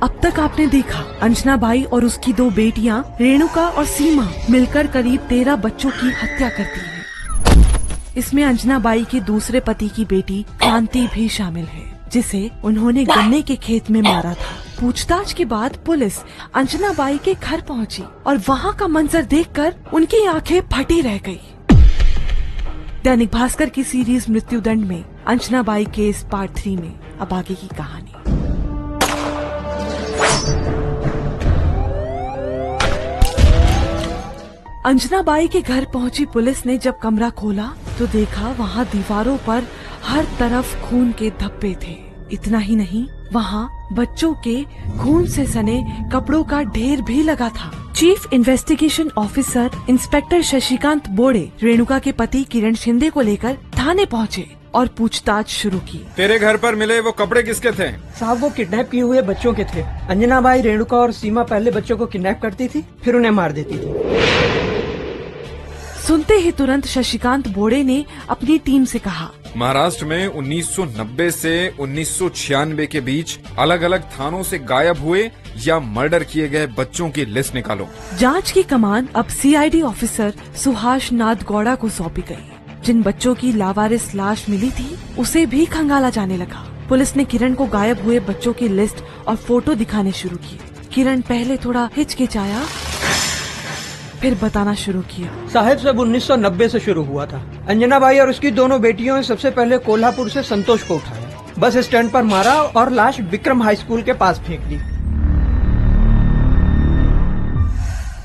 अब तक आपने देखा अंजना बाई और उसकी 2 बेटियां रेणुका और सीमा मिलकर करीब 13 बच्चों की हत्या करती हैं। इसमें अंजना बाई के दूसरे पति की बेटी क्रांति भी शामिल है, जिसे उन्होंने गन्ने के खेत में मारा था। पूछताछ के बाद पुलिस अंजना बाई के घर पहुंची और वहां का मंजर देखकर उनकी आंखें फटी रह गई। दैनिक भास्कर की सीरीज मृत्युदंड में अंजना बाई केस पार्ट 3 में अब आगे की कहानी। अंजना बाई के घर पहुंची पुलिस ने जब कमरा खोला तो देखा वहां दीवारों पर हर तरफ खून के धब्बे थे। इतना ही नहीं, वहां बच्चों के खून से सने कपड़ों का ढेर भी लगा था। Chief investigation officer inspector Shashikant बोड़े रेणुका के पति किरण शिंदे को लेकर थाने पहुंचे और पूछताछ शुरू की। तेरे घर पर मिले वो कपड़े किसके थे? साहब, वो किडनैप किए हुए बच्चों के थे। अंजना बाई, रेणुका और सीमा पहले बच्चों को किडनैप करती थी, फिर उन्हें मार देती थी। सुनते ही तुरंत शशिकांत बोड़े ने अपनी टीम से कहा, महाराष्ट्र में 1990 से 1996 के बीच अलग अलग थानों से गायब हुए या मर्डर किए गए बच्चों की लिस्ट निकालो। जांच की कमान अब सीआईडी ऑफिसर सुहास नाथ गौड़ा को सौंपी गई। जिन बच्चों की लावारिस लाश मिली थी उसे भी खंगाला जाने लगा। पुलिस ने किरण को गायब हुए बच्चों की लिस्ट और फोटो दिखाने शुरू किए। किरण पहले थोड़ा हिचकिचाया, फिर बताना शुरू किया। साहब, सब 1990 से शुरू हुआ था। अंजना बाई और उसकी दोनों बेटियों ने सबसे पहले कोल्हापुर से संतोष को उठाया, बस स्टैंड पर मारा और लाश विक्रम हाई स्कूल के पास फेंक दी।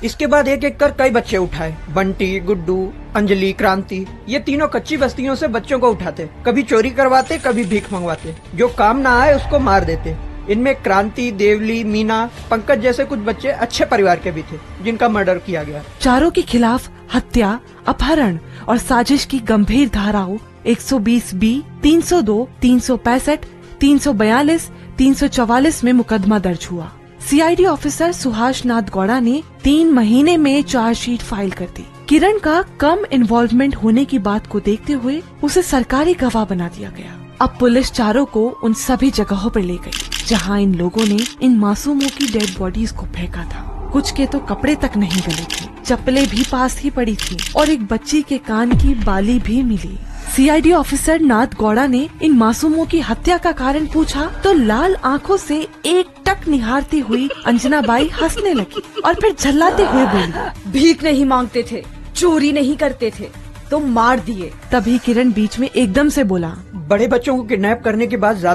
इसके बाद एक एक कर कई बच्चे उठाए। बंटी, गुड्डू, अंजलि, क्रांति, ये तीनों कच्ची बस्तियों से बच्चों को उठाते। कभी चोरी करवाते, कभी भीख मंगवाते। जो काम ना आए उसको मार देते। इनमें क्रांति, देवली, मीना, पंकज जैसे कुछ बच्चे अच्छे परिवार के भी थे जिनका मर्डर किया गया। चारों के खिलाफ हत्या, अपहरण और साजिश की गंभीर धाराओं 120B, 302, 365, 342, 344 में मुकदमा दर्ज हुआ। सीआईडी ऑफिसर सुहास नाथ गौड़ा ने 3 महीने में चार्जशीट फाइल कर दी। किरण का कम इन्वॉल्वमेंट होने की बात को देखते हुए उसे सरकारी गवाह बना दिया गया। अब पुलिस चारों को उन सभी जगहों पर ले गई जहां इन लोगों ने इन मासूमों की डेड बॉडीज को फेंका था। कुछ के तो कपड़े तक नहीं गले थे, चप्पलें भी पास ही पड़ी थी और एक बच्ची के कान की बाली भी मिली। सीआईडी ऑफिसर नाथ गौड़ा ने इन मासूमों की हत्या का कारण पूछा तो लाल आंखों से एकटक निहारती हुई अंजना बाई हंसने लगी और फिर झल्लाते हुए बोली, भीख नहीं मांगते थे, चोरी नहीं करते थे, तो मार दिए। तभी किरण बीच में एकदम से बोला, बड़े बच्चों को किडनैप करने के बाद